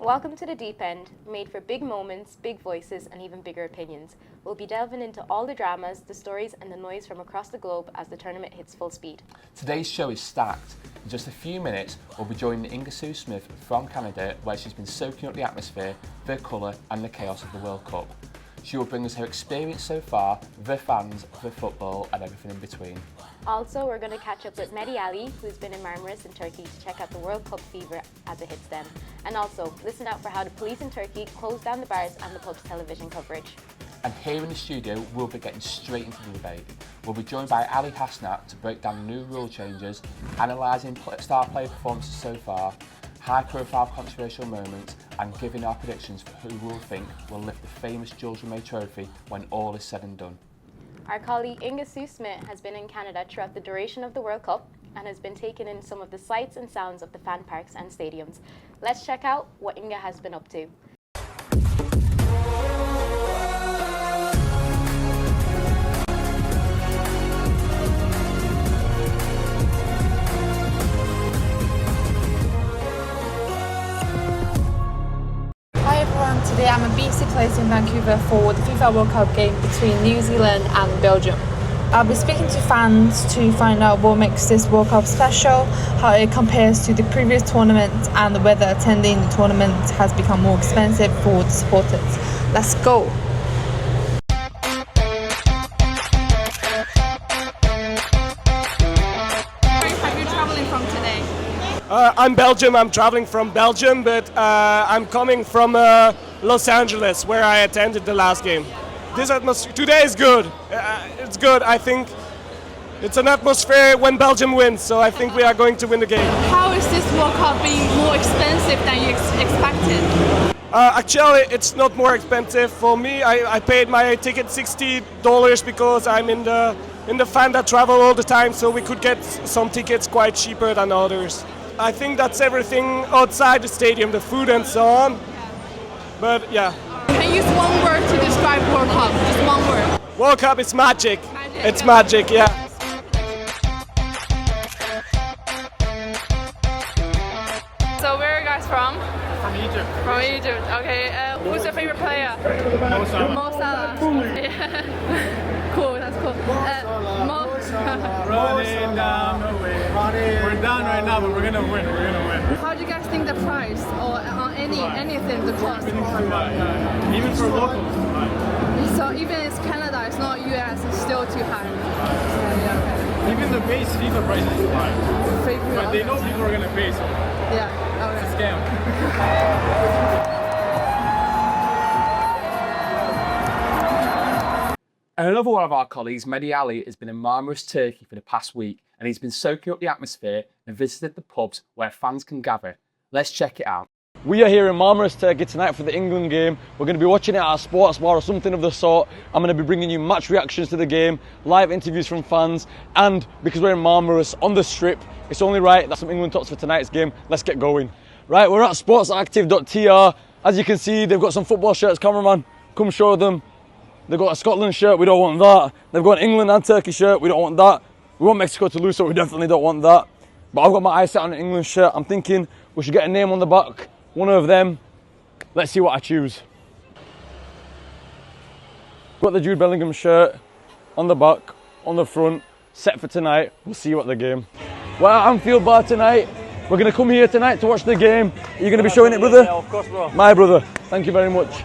Welcome to The Deep End, made for big moments, big voices, and even bigger opinions. We'll be delving into all the dramas, the stories, and the noise from across the globe as the tournament hits full speed. Today's show is stacked. In just a few minutes, we'll be joining Inga Sue Smith from Canada, where she's been soaking up the atmosphere, the colour, and the chaos of the World Cup. She will bring us her experience so far, the fans, the football, and everything in between. Also, we're going to catch up with Mehdi Ali, who's been in Marmaris in Turkey to check out the World Cup fever as it hits them. And also, listen out for how the police in Turkey closed down the bars and the pub's television coverage. And here in the studio, we'll be getting straight into the debate. We'll be joined by Ali Hasnat to break down the new rule changes, analysing star player performances so far, high-profile controversial moments, and giving our predictions for who we'll think will lift the famous Jules Rimet Trophy when all is said and done. Our colleague Inga Sue Smith has been in Canada throughout the duration of the World Cup and has been taking in some of the sights and sounds of the fan parks and stadiums. Let's check out what Inga has been up to. Today I'm at BC Place in Vancouver for the FIFA World Cup game between New Zealand and Belgium. I'll be speaking to fans to find out what makes this World Cup special, how it compares to the previous tournament, and whether attending the tournament has become more expensive for the supporters. Let's go! Where are you traveling from today? I'm Belgium. I'm traveling from Belgium, but I'm coming from Los Angeles, where I attended the last game. This atmosphere today is good. It's good. I think it's an atmosphere when Belgium wins, so I think we are going to win the game. How is this World Cup being more expensive than you expected? Actually, it's not more expensive for me. I paid my ticket $60 because I'm in the fan that travel all the time, so we could get some tickets quite cheaper than others. I think that's everything outside the stadium, the food and so on. But yeah. Can you use one word to describe World Cup? Just one word. World Cup, it's magic. It's yeah. magic, yeah. So where are you guys from? From Egypt. From Egypt. Okay. Who's your favorite player? Mo Salah. Mo Salah. Yeah. Cool. That's cool. Running down the way. We're down right now, but we're gonna win. We're gonna win. How do you guys think the price or anything the cost? Even for locals. So even it's Canada, it's not US, it's still too high. Yeah. Even the base FIFA price is too high. Fake But they know people are gonna pay, so Yeah. Okay. it's a scam. And another one of our colleagues, Mehdi Ali, has been in Marmaris, Turkey for the past week, and he's been soaking up the atmosphere and visited the pubs where fans can gather. Let's check it out. We are here in Marmaris, Turkey tonight for the England game. We're going to be watching it at a sports bar or something of the sort. I'm going to be bringing you match reactions to the game, live interviews from fans, and because we're in Marmaris on the strip, it's only right that some England talks for tonight's game. Let's get going. Right, we're at sportsactive.tr. As you can see, they've got some football shirts. Cameraman, come show them. They've got a Scotland shirt, we don't want that. They've got an England and Turkey shirt, we don't want that. We want Mexico to lose, so we definitely don't want that. But I've got my eyes set on an England shirt. I'm thinking we should get a name on the back, one of them. Let's see what I choose. Got the Jude Bellingham shirt on the back, on the front, set for tonight. We'll see you at the game. We're at Anfield Bar tonight. We're going to come here tonight to watch the game. Are you going to be showing it, brother? Yeah, of course, bro. My brother. Thank you very much.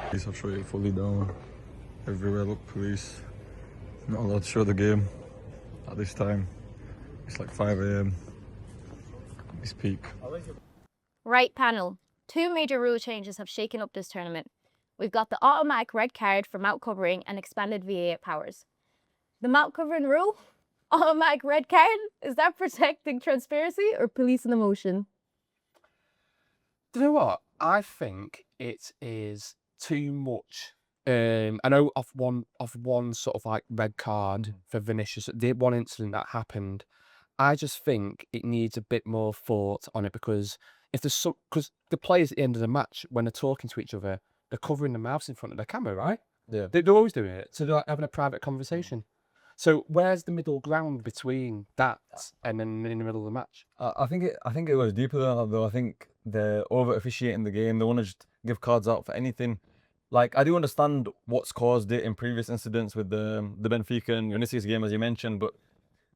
Police are shut it fully down. Everywhere look police. Not allowed to show the game at this time. It's like 5 a.m. It's peak. Right, panel. Two major rule changes have shaken up this tournament. We've got the automatic red card for mouth covering and expanded VAR powers. The mouth covering rule? Automatic red card? Is that protecting transparency or policing emotion? Do you know what? I think it is too much. I know of one sort of like red card for Vinicius, the one incident that happened. I just think it needs a bit more thought on it because if there's because the players at the end of the match when they're talking to each other, they're covering their mouths in front of the camera, right? Yeah. They're always doing it, so they're like having a private conversation. So where's the middle ground between that and then in the middle of the match? I think it goes deeper than that though. I think they're over officiating the game. They want to just give cards out for anything. Like I do understand what's caused it in previous incidents with the Benfica and Vinicius game, as you mentioned, but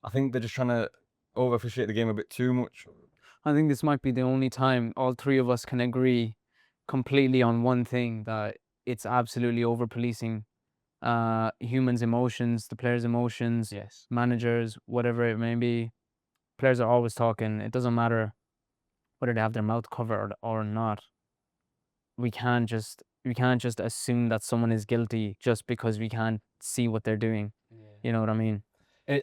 I think they're just trying to over officiate the game a bit too much. I think this might be the only time all three of us can agree completely on one thing, that it's absolutely over policing humans' emotions, the players' emotions, Yes. managers, whatever it may be. Players are always talking. It doesn't matter whether they have their mouth covered or not. We can't just assume that someone is guilty just because we can't see what they're doing. You know what I mean?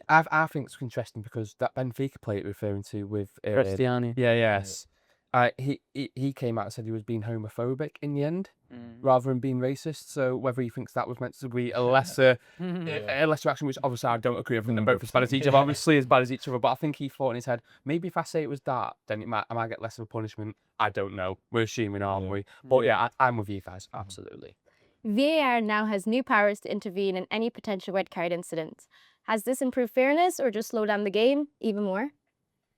I think it's interesting because that Benfica player you're referring to with Cristiani. yes. He came out and said he was being homophobic in the end, rather than being racist. So whether he thinks that was meant to be a lesser action, which obviously I don't agree with, them both as bad as each other, obviously as bad as each other. But I think he thought in his head, maybe if I say it was that, then I might get less of a punishment. I don't know. We're assuming, aren't we? But yeah, I'm with you guys. Absolutely. VAR now has new powers to intervene in any potential red card incident. Has this improved fairness or just slowed down the game even more?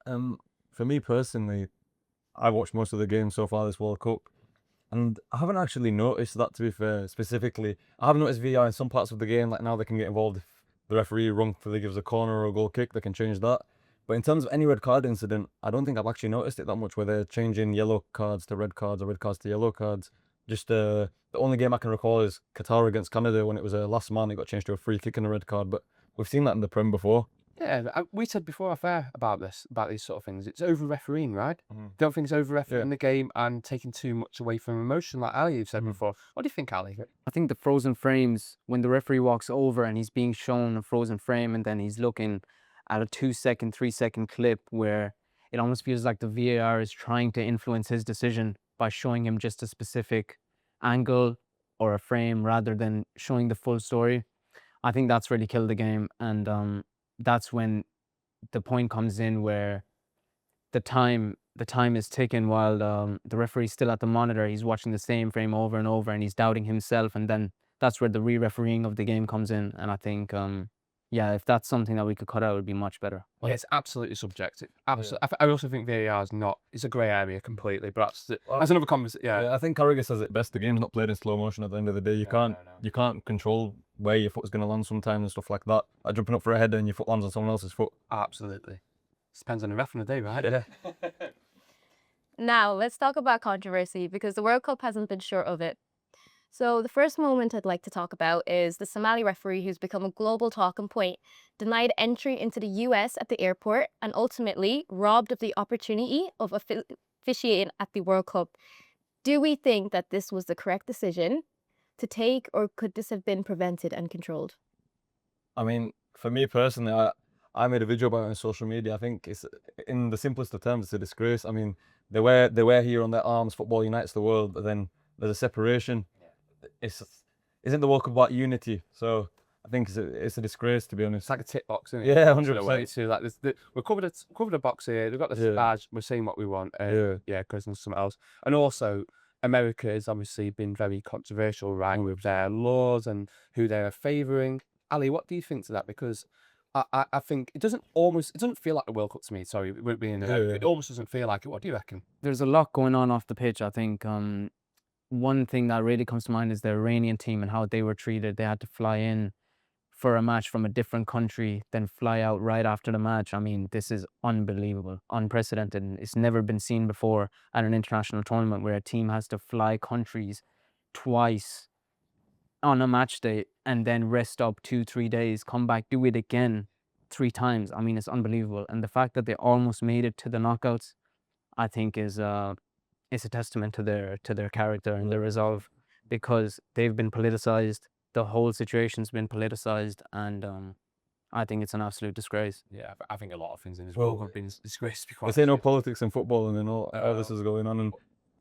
For me personally, I watched most of the games so far this World Cup, and I haven't actually noticed that, to be fair, specifically. I have noticed VAR in some parts of the game, like now they can get involved if the referee wrongfully gives a corner or a goal kick, they can change that. But in terms of any red card incident, I don't think I've actually noticed it that much, where they're changing yellow cards to red cards or red cards to yellow cards. Just the only game I can recall is Qatar against Canada, when it was a last man, it got changed to a free kick and a red card, but we've seen that in the Prem before. Yeah, we said before off air about these sort of things. It's over refereeing, right? Don't think it's over refereeing the game and taking too much away from emotion, like Ali, you've said before. What do you think, Ali? I think the frozen frames, when the referee walks over and he's being shown a frozen frame and then he's looking at a 2-second, 3-second clip where it almost feels like the VAR is trying to influence his decision by showing him just a specific angle or a frame rather than showing the full story. I think that's really killed the game, and that's when the point comes in where the time is ticking while the referee's still at the monitor. He's watching the same frame over and over and he's doubting himself, and then that's where the re-refereeing of the game comes in. And I think yeah, if that's something that we could cut out, it would be much better. Well, it's absolutely subjective. Absolutely. I also think VAR is not, it's a grey area completely, but that's another conversation. Yeah. I think Carragher says it best. The game's not played in slow motion at the end of the day. You can't control where your foot's going to land sometimes and stuff like that. Like jumping up for a header and your foot lands on someone else's foot. Absolutely. Depends on the ref on the day, right? Yeah. Now, let's talk about controversy, because the World Cup hasn't been short of it. So the first moment I'd like to talk about is the Somali referee who's become a global talking point, denied entry into the US at the airport, and ultimately robbed of the opportunity of officiating at the World Cup. Do we think that this was the correct decision to take, or could this have been prevented and controlled? I mean, for me personally, I made a video about it on social media. I think it's, in the simplest of terms, it's a disgrace. I mean, they wear here on their arms, football unites the world, but then there's a separation. Isn't the World Cup about unity? So I think it's a disgrace, to be honest. It's like a tick box, isn't it? Yeah, 100%. So like we're covered a box here. We've got this badge. We're saying what we want. Because there's something else. And also, America has obviously been very controversial, right, with their laws and who they're favouring. Ali, what do you think to that? Because I think it doesn't feel like the World Cup to me. Sorry, it almost doesn't feel like it. What do you reckon? There's a lot going on off the pitch. I think one thing that really comes to mind is the Iranian team and how they were treated. They had to fly in for a match from a different country, then fly out right after the match. I mean, this is unbelievable, unprecedented. It's never been seen before at an international tournament where a team has to fly countries twice on a match day and then rest up 2-3 days, come back, do it again 3 times. I mean, it's unbelievable. And the fact that they almost made it to the knockouts, I think is it's a testament to their character and their resolve, because they've been politicized. The whole situation's been politicized, and I think it's an absolute disgrace. Yeah, I think a lot of things in this World Cup have been disgraced. They say no politics in football, and then all this is going on. And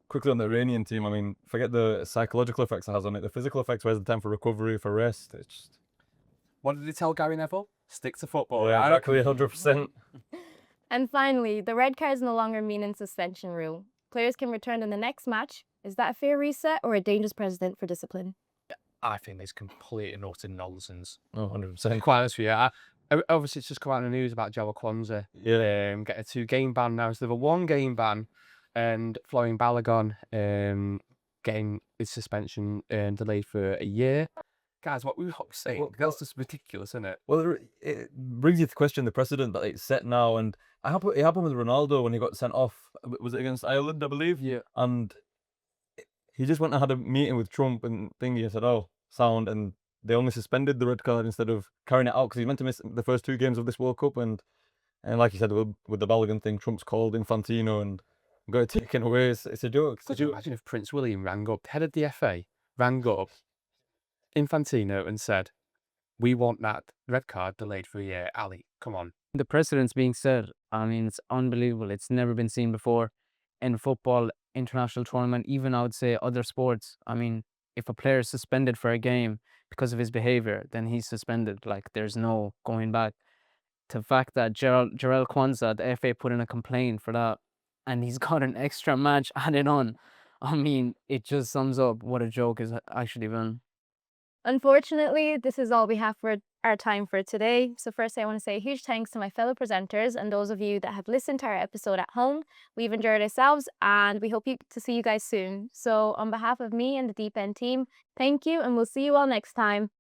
quickly on the Iranian team, I mean, forget the psychological effects it has on it. The physical effects, where's the time for recovery, for rest? It's just... What did they tell Gary Neville? Stick to football. Yeah, exactly, 100%. And finally, the red cards no longer mean in suspension rule. Players can return in the next match. Is that a fair reset or a dangerous precedent for discipline? I think it's complete and utter nonsense. Oh, 100%. Quite honest with you, Obviously, it's just come out in the news about Joel Kwanzaa Yeah. getting a 2-game ban now. So they have a 1-game ban, and Florian Balogun getting his suspension delayed for a year. Guys, what we were saying, Well, that's just ridiculous, isn't it? Well, it brings you to question the precedent that it's set now, and it happened with Ronaldo when he got sent off. Was it against Ireland, I believe? Yeah. And he just went and had a meeting with Trump and thingy and said, "Oh, sound," and they only suspended the red card instead of carrying it out because he's meant to miss the first 2 games of this World Cup. And like you said, with the Balogun thing, Trump's called Infantino and got it taken away. It's a joke. Could you imagine if Prince William rang up, head of the FA, rang up Infantino and said, "We want that red card delayed for a year. Ali, come on." The precedent's being set. I mean, it's unbelievable. It's never been seen before in football, international tournament, even I would say other sports. I mean, if a player is suspended for a game because of his behavior, then he's suspended. Like, there's no going back. The fact that Jarell Kwanzaa, the FA, put in a complaint for that, and he's got an extra match added on. I mean, it just sums up what a joke has actually been. Unfortunately, this is all we have for our time for today. So first, I want to say a huge thanks to my fellow presenters and those of you that have listened to our episode at home. We've enjoyed ourselves and we hope to see you guys soon. So on behalf of me and the Deep End team, thank you and we'll see you all next time.